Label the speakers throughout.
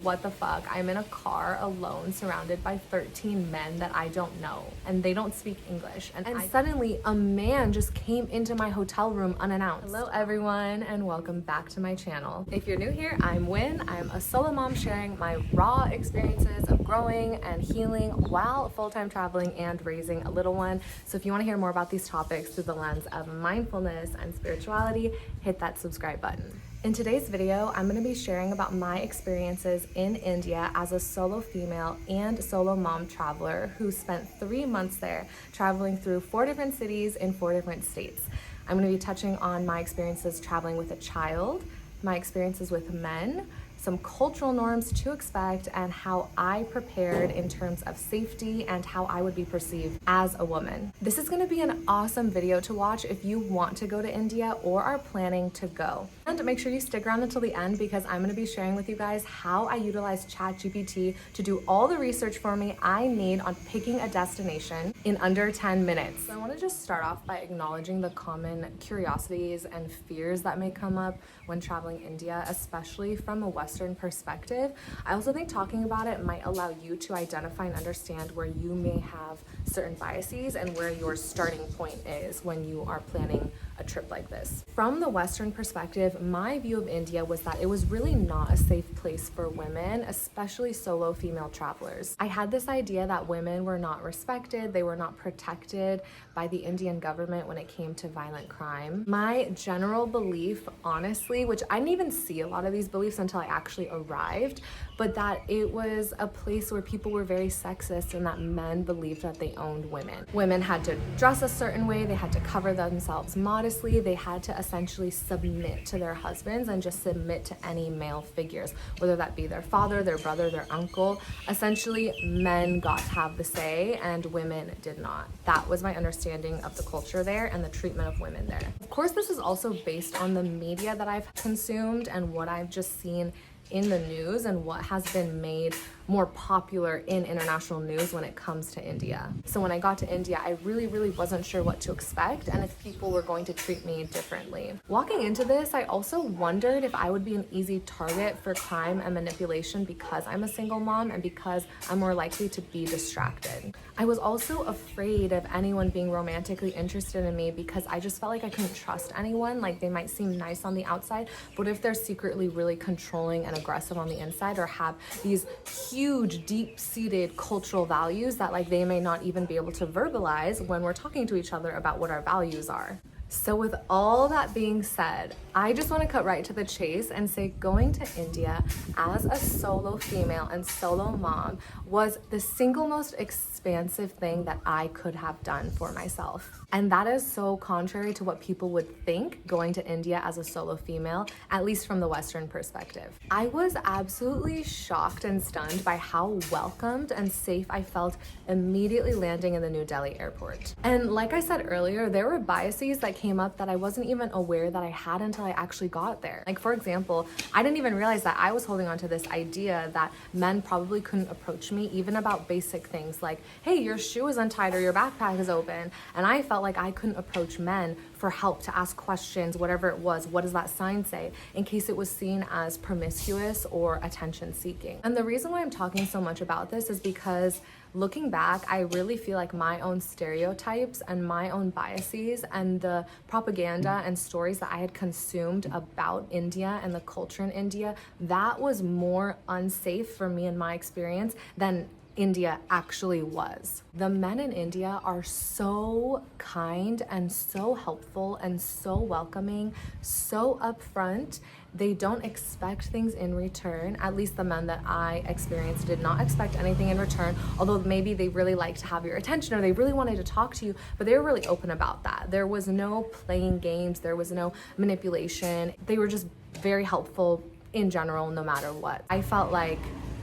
Speaker 1: what the fuck? I'm in a car alone surrounded by 13 men that I don't know and they don't speak English. And suddenly a man just came into my hotel room unannounced. Hello everyone and welcome back to my channel. If you're new here, I'm Win. I'm a solo mom sharing my raw experiences of growing and healing while full-time traveling and raising a little one. So if you want to hear more about these topics through the lens of mindfulness and spirituality, hit that subscribe button. In today's video, I'm going to be sharing about my experiences in India as a solo female and solo mom traveler who spent 3 months there, traveling through 4 different cities in 4 different states. I'm going to be touching on my experiences traveling with a child, my experiences with men, some cultural norms to expect, and how I prepared in terms of safety and how I would be perceived as a woman. This is going to be an awesome video to watch if you want to go to India or are planning to go. And make sure you stick around until the end because I'm going to be sharing with you guys how I utilize ChatGPT to do all the research for me I need on picking a destination in under 10 minutes. So I want to just start off by acknowledging the common curiosities and fears that may come up when traveling India, especially from a Western perspective. I also think talking about it might allow you to identify and understand where you may have certain biases and where your starting point is when you are planning a trip like this. From the Western perspective, my view of India was that it was really not a safe place for women, especially solo female travelers. I had this idea that women were not respected, they were not protected by the Indian government when it came to violent crime. My general belief, honestly, which I didn't even see a lot of these beliefs until I actually arrived, but that it was a place where people were very sexist and that men believed that they owned women. Women had to dress a certain way, they had to cover themselves modestly, they had to essentially submit to their husbands and just submit to any male figures, whether that be their father, their brother, their uncle. Essentially, men got to have the say and women did not. That was my understanding of the culture there and the treatment of women there. Of course, this is also based on the media that I've consumed and what I've just seen in the news and what has been made more popular in international news when it comes to India. So when I got to India, I really wasn't sure what to expect and if people were going to treat me differently. Walking into this, I also wondered if I would be an easy target for crime and manipulation because I'm a single mom and because I'm more likely to be distracted. I was also afraid of anyone being romantically interested in me because I just felt like I couldn't trust anyone. Like, they might seem nice on the outside, but if they're secretly really controlling and aggressive on the inside or have these huge deep-seated cultural values that like they may not even be able to verbalize when we're talking to each other about what our values are. So with all that being said, I just want to cut right to the chase and say going to India as a solo female and solo mom was the single most expansive thing that I could have done for myself. And that is so contrary to what people would think going to India as a solo female, at least from the Western perspective. I was absolutely shocked and stunned by how welcomed and safe I felt immediately landing in the New Delhi airport. And like I said earlier, there were biases that came up that I wasn't even aware that I had until I actually got there. Like, for example, I didn't even realize that I was holding on to this idea that men probably couldn't approach me even about basic things like, hey, your shoe is untied or your backpack is open. And I felt like I couldn't approach men for help, to ask questions, whatever it was. What does that sign say? In case it was seen as promiscuous or attention seeking. And the reason why I'm talking so much about this is because looking back, I really feel like my own stereotypes and my own biases and the propaganda and stories that I had consumed about India and the culture in India, that was more unsafe for me in my experience than India actually was. The men in India are so kind and so helpful and so welcoming, so upfront. They don't expect things in return. At least the men that I experienced did not expect anything in return, although maybe they really liked to have your attention or they really wanted to talk to you, but they were really open about that. There was no playing games, there was no manipulation. They were just very helpful in general, no matter what. I felt like,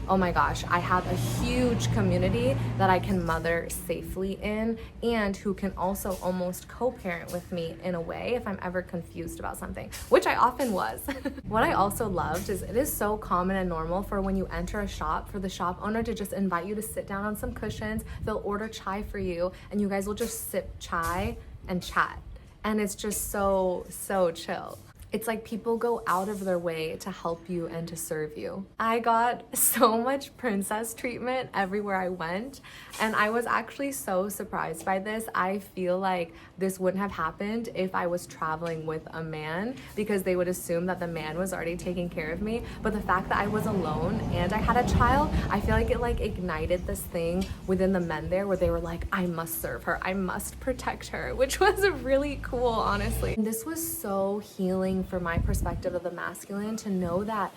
Speaker 1: oh my gosh, I have a huge community that I can mother safely in and who can also almost co-parent with me in a way if I'm ever confused about something, which I often was. What I also loved is it is so common and normal for when you enter a shop for the shop owner to just invite you to sit down on some cushions. They'll order chai for you and you guys will just sip chai and chat. And it's just so chill. It's like people go out of their way to help you and to serve you. I got so much princess treatment everywhere I went, and I was actually so surprised by this. I feel like this wouldn't have happened if I was traveling with a man, because they would assume that the man was already taking care of me. But the fact that I was alone and I had a child, I feel like it like ignited this thing within the men there where they were like, I must serve her, I must protect her, which was really cool, honestly. And this was so healing for my perspective of the masculine, to know that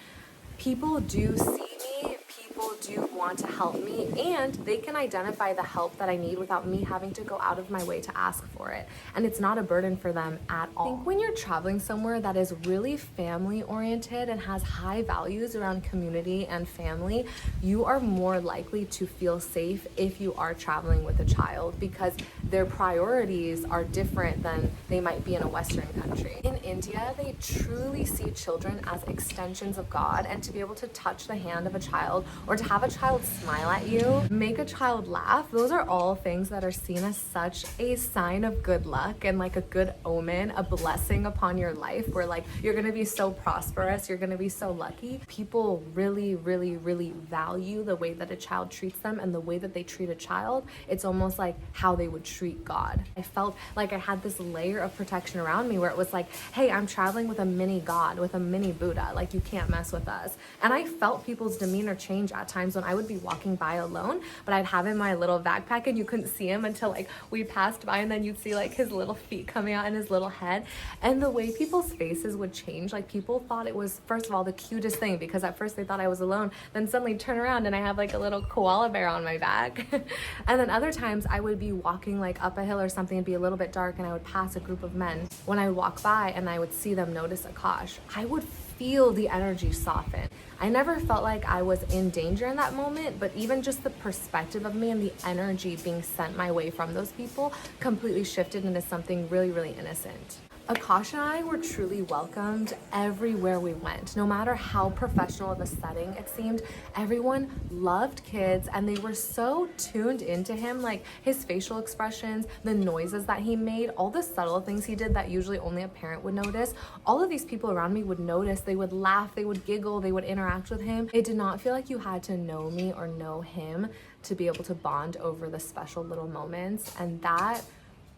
Speaker 1: people do see me, people do want to help me, and they can identify the help that I need without me having to go out of my way to ask for it. And it's not a burden for them at all. I think when you're traveling somewhere that is really family oriented and has high values around community and family, you are more likely to feel safe if you are traveling with a child, because their priorities are different than they might be in a Western country. In India, they truly see children as extensions of God, and to be able to touch the hand of a child, or to have a child smile at you, make a child laugh, those are all things that are seen as such a sign of good luck and like a good omen, a blessing upon your life, where like you're gonna be so prosperous, you're gonna be so lucky. People really, really, really value the way that a child treats them, and the way that they treat a child, it's almost like how they would treat God. I felt like I had this layer of protection around me where it was like, hey, I'm traveling with a mini God, with a mini Buddha, like you can't mess with us. And I felt people's demeanor change at times when I would be walking by alone, but I'd have in my little backpack and you couldn't see him until like we passed by, and then you'd see like his little feet coming out and his little head. And the way people's faces would change, like people thought it was, first of all, the cutest thing, because at first they thought I was alone, then suddenly turn around and I have like a little koala bear on my back. And then other times I would be walking like up a hill or something, it'd be a little bit dark, and I would pass a group of men. When I would walk by and I would see them notice Akash, I would feel the energy soften. I never felt like I was in danger in that moment, but even just the perspective of me and the energy being sent my way from those people completely shifted into something really, really innocent. Akash and I were truly welcomed everywhere we went. No matter how professional of a setting it seemed, everyone loved kids, and they were so tuned into him, like his facial expressions, the noises that he made, all the subtle things he did that usually only a parent would notice. All of these people around me would notice, they would laugh, they would giggle, they would interact with him. It did not feel like you had to know me or know him to be able to bond over the special little moments, and that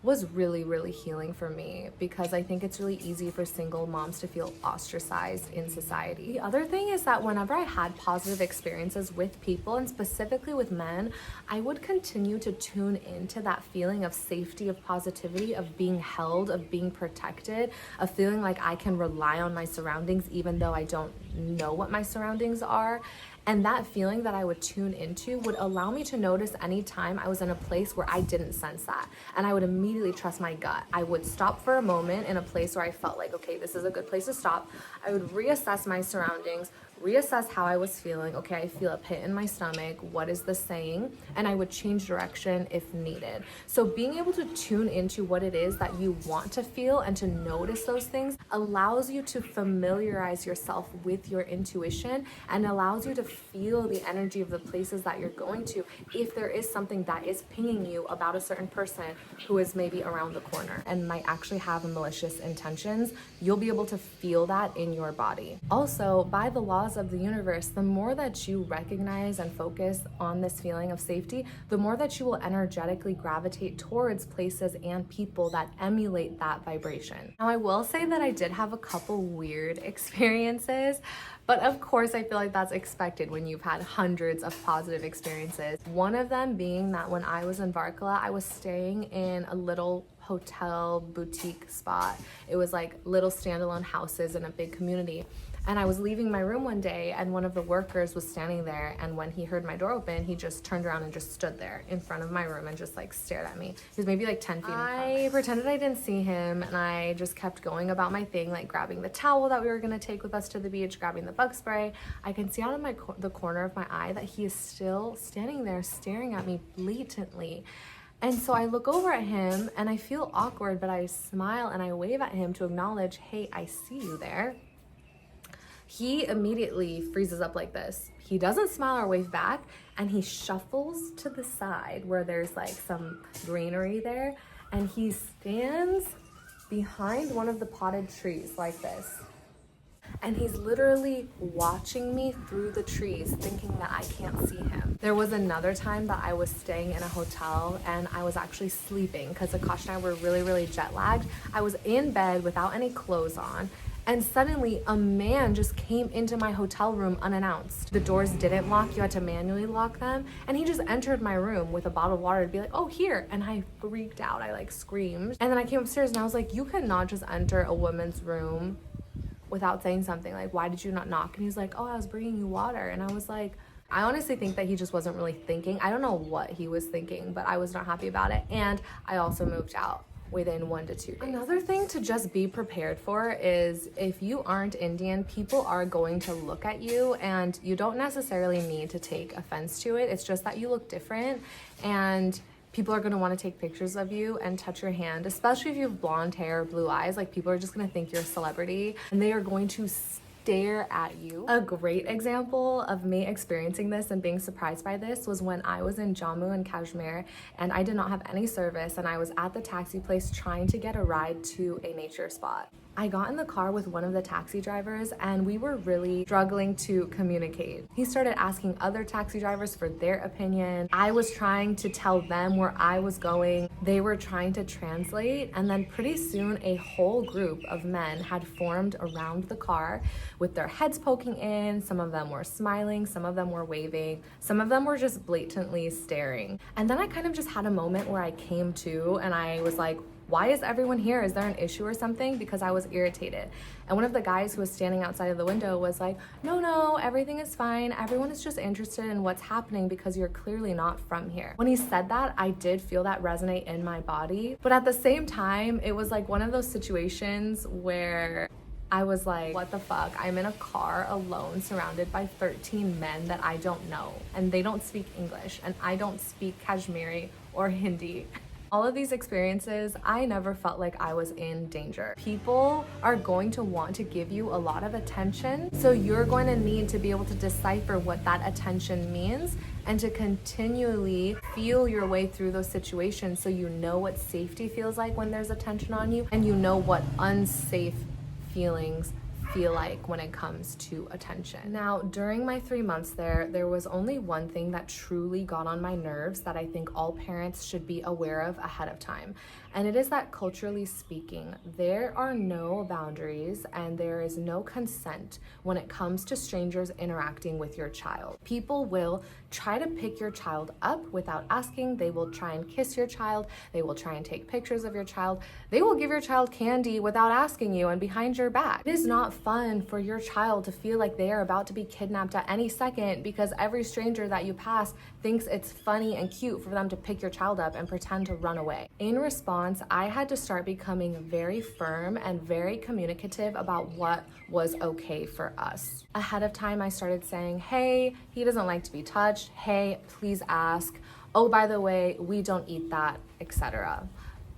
Speaker 1: was really, really healing for me, because I think it's really easy for single moms to feel ostracized in society. The other thing is that whenever I had positive experiences with people, and specifically with men, I would continue to tune into that feeling of safety, of positivity, of being held, of being protected, of feeling like I can rely on my surroundings even though I don't know what my surroundings are. And that feeling that I would tune into would allow me to notice any time I was in a place where I didn't sense that. And I would immediately trust my gut. I would stop for a moment in a place where I felt like, okay, this is a good place to stop. I would reassess my surroundings, reassess how I was feeling. Okay, I feel a pit in my stomach. What is this saying? And I would change direction if needed. So being able to tune into what it is that you want to feel and to notice those things allows you to familiarize yourself with your intuition, and allows you to feel the energy of the places that you're going to if there is something that is pinging you about a certain person who is maybe around the corner and might actually have malicious intentions. You'll be able to feel that in your body. Also, by the laws of the universe, the more that you recognize and focus on this feeling of safety, the more that you will energetically gravitate towards places and people that emulate that vibration. Now, I will say that I did have a couple weird experiences, but of course I feel like that's expected when you've had hundreds of positive experiences. One of them being that when I was in Varkala, I was staying in a little hotel boutique spot. It was like little standalone houses in a big community. And I was leaving my room one day, and one of the workers was standing there, and when he heard my door open, he just turned around and just stood there in front of my room and just like stared at me. He was maybe like 10 feet in front. I pretended I didn't see him, and I just kept going about my thing, like grabbing the towel that we were gonna take with us to the beach, grabbing the bug spray. I can see out of the corner of my eye that he is still standing there staring at me blatantly. And so I look over at him and I feel awkward, but I smile and I wave at him to acknowledge, hey, I see you there. He immediately freezes up like this. He doesn't smile or wave back, and he shuffles to the side where there's like some greenery there, and he stands behind one of the potted trees like this. and he's literally watching me through the trees thinking that I can't see him. There was another time that I was staying in a hotel and I was actually sleeping because Akash and I were really jet lagged. I was in bed without any clothes on, and suddenly a man just came into my hotel room unannounced. The doors didn't lock, you had to manually lock them. And he just entered my room with a bottle of water to be like, oh, here. And I freaked out, I like screamed. And then I came upstairs and I was like, you cannot just enter a woman's room without saying something. Like, why did you not knock? And he's like, oh, I was bringing you water. And I was like, I honestly think that he just wasn't really thinking. I don't know what he was thinking, but I was not happy about it. And I also moved out within 1 to 2 days. Another thing to just be prepared for is if you aren't Indian, people are going to look at you, and you don't necessarily need to take offense to it. It's just that you look different, and people are going to want to take pictures of you and touch your hand, especially if you have blonde hair, blue eyes. Like, people are just going to think you're a celebrity, and they are going to stare at you. A great example of me experiencing this and being surprised by this was when I was in Jammu and Kashmir and I did not have any service, and I was at the taxi place trying to get a ride to a nature spot. I got in the car with one of the taxi drivers and we were really struggling to communicate. He started asking other taxi drivers for their opinion. I was trying to tell them where I was going. They were trying to translate, and then pretty soon a whole group of men had formed around the car with their heads poking in. Some of them were smiling, some of them were waving, some of them were just blatantly staring. And then I kind of just had a moment where I came to and I was like, why is everyone here? Is there an issue or something? Because I was irritated. And one of the guys who was standing outside of the window was like, no, everything is fine. Everyone is just interested in what's happening because you're clearly not from here. When he said that, I did feel that resonate in my body. But at the same time, it was like one of those situations where I was like, what the fuck? I'm in a car alone surrounded by 13 men that I don't know, and they don't speak English, and I don't speak Kashmiri or Hindi. All of these experiences, I never felt like I was in danger. People are going to want to give you a lot of attention, so you're going to need to be able to decipher what that attention means and to continually feel your way through those situations so you know what safety feels like when there's attention on you, and you know what unsafe feelings feel like when it comes to attention. Now, during my 3 months there was only one thing that truly got on my nerves that I think all parents should be aware of ahead of time. And it is that, culturally speaking, there are no boundaries and there is no consent when it comes to strangers interacting with your child. People will try to pick your child up without asking. They will try and kiss your child. They will try and take pictures of your child. They will give your child candy without asking you and behind your back. It is not fun for your child to feel like they are about to be kidnapped at any second because every stranger that you pass thinks it's funny and cute for them to pick your child up and pretend to run away. In response, I had to start becoming very firm and very communicative about what was okay for us. Ahead of time, I started saying, hey, he doesn't like to be touched. Hey, please ask. Oh, by the way, we don't eat that, etc.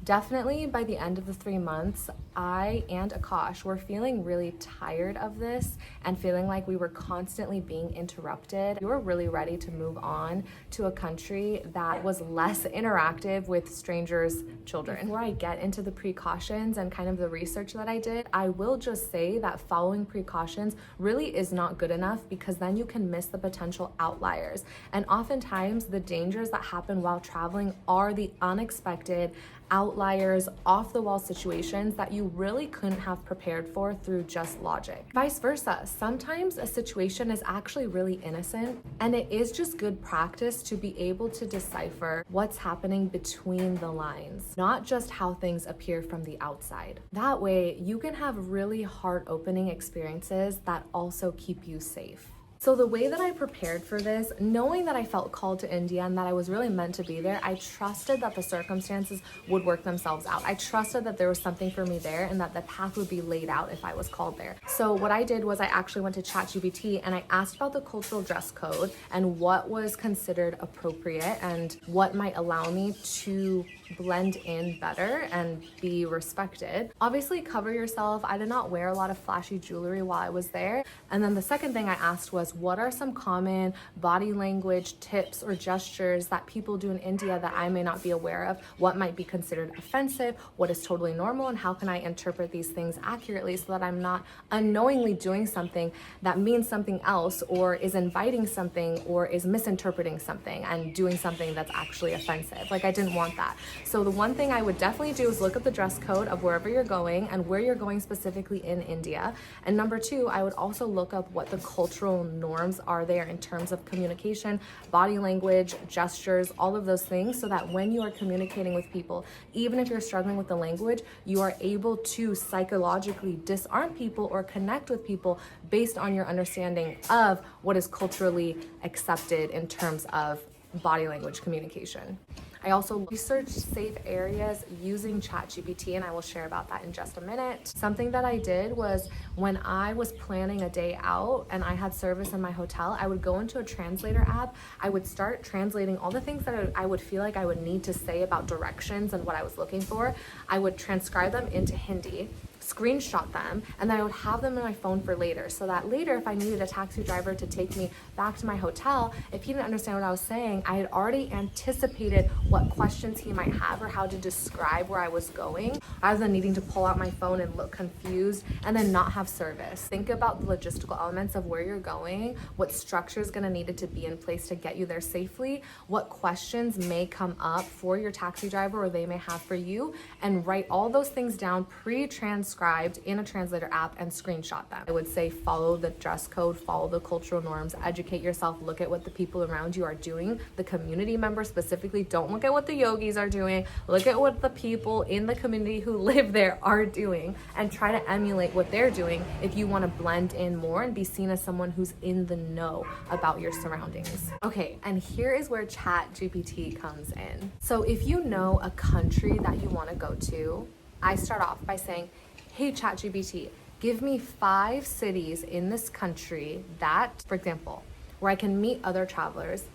Speaker 1: Definitely by the end of the 3 months, I and Akash were feeling really tired of this and feeling like we were constantly being interrupted. We were really ready to move on to a country that was less interactive with strangers' children. Before I get into the precautions and kind of the research that I did, I will just say that following precautions really is not good enough, because then you can miss the potential outliers. And oftentimes the dangers that happen while traveling are the unexpected outliers, off-the-wall situations that you really couldn't have prepared for through just logic. Vice versa, sometimes a situation is actually really innocent, and it is just good practice to be able to decipher what's happening between the lines, not just how things appear from the outside. That way, you can have really heart-opening experiences that also keep you safe. So the way that I prepared for this, knowing that I felt called to India and that I was really meant to be there, I trusted that the circumstances would work themselves out. I trusted that there was something for me there and that the path would be laid out if I was called there. So what I did was I actually went to ChatGPT and I asked about the cultural dress code and what was considered appropriate and what might allow me to blend in better and be respected. Obviously, cover yourself. I did not wear a lot of flashy jewelry while I was there. And then the second thing I asked was, guys, what are some common body language tips or gestures that people do in India that I may not be aware of? What might be considered offensive? What is totally normal? And how can I interpret these things accurately so that I'm not unknowingly doing something that means something else, or is inviting something, or is misinterpreting something and doing something that's actually offensive? Like, I didn't want that. So the one thing I would definitely do is look up the dress code of wherever you're going and where you're going specifically in India. And number two, I would also look up what the cultural norms are there in terms of communication, body language, gestures, all of those things, so that when you are communicating with people, even if you're struggling with the language, you are able to psychologically disarm people or connect with people based on your understanding of what is culturally accepted in terms of body language communication. I also researched safe areas using ChatGPT, and I will share about that in just a minute. Something that I did was, when I was planning a day out and I had service in my hotel, I would go into a translator app. I would start translating all the things that I would feel like I would need to say about directions and what I was looking for. I would transcribe them into Hindi, screenshot them, and then I would have them in my phone for later, so that later, if I needed a taxi driver to take me back to my hotel, if he didn't understand what I was saying, I had already anticipated what questions he might have or how to describe where I was going, rather than needing to pull out my phone and look confused and then not have service. Think about the logistical elements of where you're going, what structure is going to need to be in place to get you there safely, what questions may come up for your taxi driver or they may have for you, and write all those things down pre-transcribed in a translator app and screenshot them. I would say follow the dress code, follow the cultural norms, educate yourself, look at what the people around you are doing, the community members specifically. Don't look at what the yogis are doing, look at what the people in the community who live there are doing, and try to emulate what they're doing if you want to blend in more and be seen as someone who's in the know about your surroundings. Okay, and here is where ChatGPT comes in. So if you know a country that you want to go to, I start off by saying, hey ChatGPT, give me 5 cities in this country that, for example, where I can meet other travelers,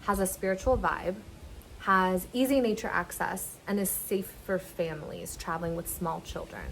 Speaker 1: has a spiritual vibe, has easy nature access, and is safe for families traveling with small children.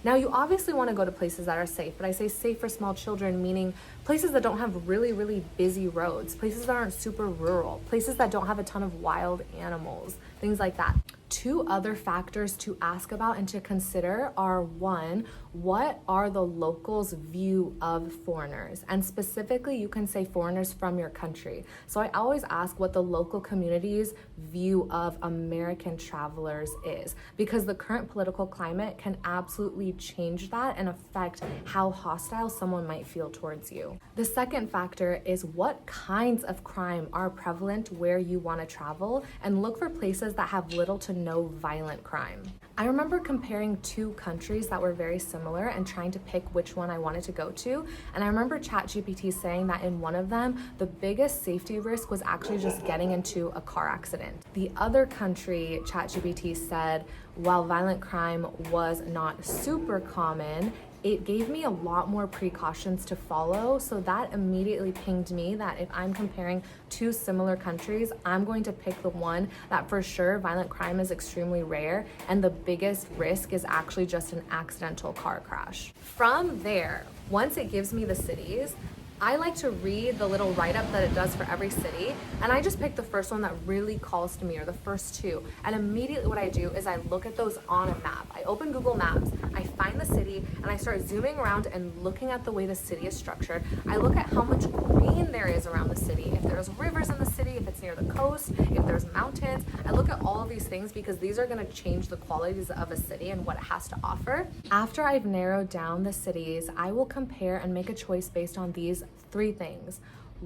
Speaker 1: Now, you obviously want to go to places that are safe, but I say safe for small children, meaning places that don't have really, really busy roads, places that aren't super rural, places that don't have a ton of wild animals, things like that. 2 other factors to ask about and to consider are, 1, what are the locals' view of foreigners? And specifically, you can say foreigners from your country. So I always ask what the local community's view of American travelers is, because the current political climate can absolutely change that and affect how hostile someone might feel towards you. The second factor is what kinds of crime are prevalent where you want to travel, and look for places that have little to no violent crime. I remember comparing 2 countries that were very similar and trying to pick which one I wanted to go to. And I remember ChatGPT saying that in one of them, the biggest safety risk was actually just getting into a car accident. The other country, ChatGPT said, while violent crime was not super common, it gave me a lot more precautions to follow. So that immediately pinged me that if I'm comparing 2 similar countries, I'm going to pick the one that for sure violent crime is extremely rare and the biggest risk is actually just an accidental car crash. From there, once it gives me the cities, I like to read the little write-up that it does for every city, and I just pick the first one that really calls to me, or the first 2. And immediately what I do is I look at those on a map. I open Google Maps, I find the city, and I start zooming around and looking at the way the city is structured. I look at how much green there is around the city, if there's rivers in the city, if it's near the coast, if there's mountains. I look at all of these things because these are going to change the qualities of a city and what it has to offer. After I've narrowed down the cities, I will compare and make a choice based on these 3 things.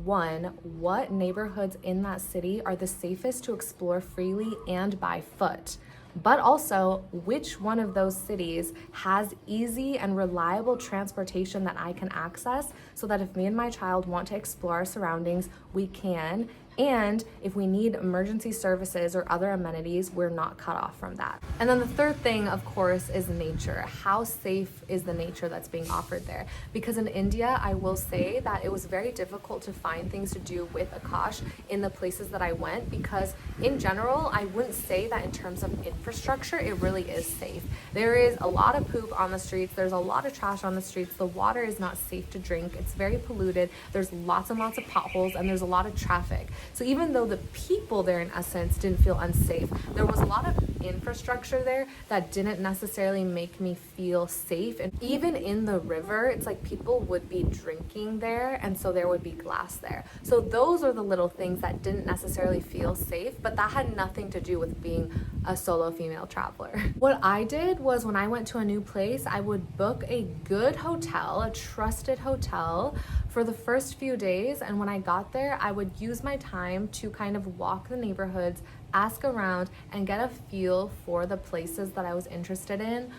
Speaker 1: 1, what neighborhoods in that city are the safest to explore freely and by foot? But also, which one of those cities has easy and reliable transportation that I can access, so that if me and my child want to explore our surroundings, we can, And if we need emergency services or other amenities, we're not cut off from that. And then the third thing, of course, is nature. How safe is the nature that's being offered there? Because in India, I will say that it was very difficult to find things to do with Akash in the places that I went, because in general, I wouldn't say that in terms of infrastructure, it really is safe. There is a lot of poop on the streets. There's a lot of trash on the streets. The water is not safe to drink. It's very polluted. There's lots and lots of potholes, and there's a lot of traffic. So even though the people there in essence didn't feel unsafe, there was a lot of infrastructure there that didn't necessarily make me feel safe. And even in the river, it's like people would be drinking there, and so there would be glass there. So those are the little things that didn't necessarily feel safe, but that had nothing to do with being a solo female traveler. What I did was, when I went to a new place, I would book a good hotel, a trusted hotel, for the first few days. And when I got there, I would use my time to kind of walk the neighborhoods, ask around, and get a feel for the places that I was interested in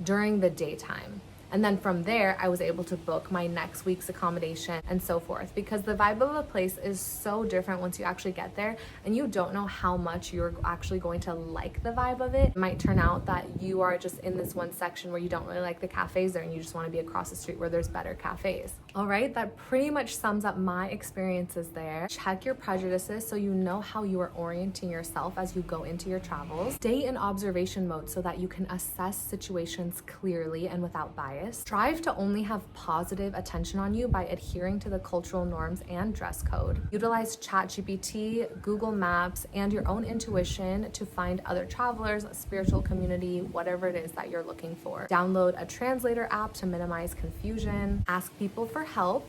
Speaker 1: during the daytime. And then from there, I was able to book my next week's accommodation and so forth, because the vibe of a place is so different once you actually get there, and you don't know how much you're actually going to like the vibe of it. It might turn out that you are just in this one section where you don't really like the cafes there, and you just want to be across the street where there's better cafes. All right, that pretty much sums up my experiences there. Check your prejudices so you know how you are orienting yourself as you go into your travels. Stay in observation mode so that you can assess situations clearly and without bias. Strive to only have positive attention on you by adhering to the cultural norms and dress code. Utilize ChatGPT, Google Maps, and your own intuition to find other travelers, spiritual community, whatever it is that you're looking for. Download a translator app to minimize confusion. Ask people for help.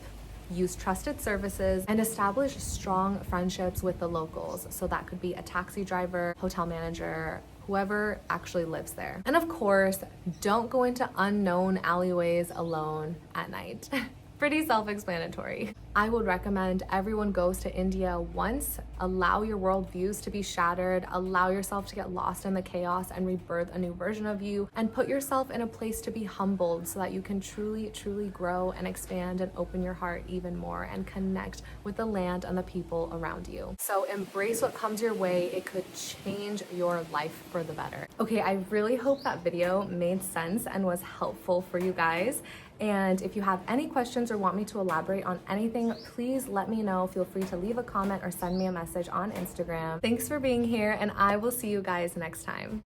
Speaker 1: Use trusted services, and establish strong friendships with the locals. So that could be a taxi driver, hotel manager, whoever actually lives there. And of course, don't go into unknown alleyways alone at night. Pretty self-explanatory. I would recommend everyone goes to India once. Allow your worldviews to be shattered, allow yourself to get lost in the chaos and rebirth a new version of you, and put yourself in a place to be humbled so that you can truly, truly grow and expand and open your heart even more and connect with the land and the people around you. So embrace what comes your way. It could change your life for the better. Okay, I really hope that video made sense and was helpful for you guys. And if you have any questions or want me to elaborate on anything, please let me know. Feel free to leave a comment or send me a message on Instagram. Thanks for being here, and I will see you guys next time.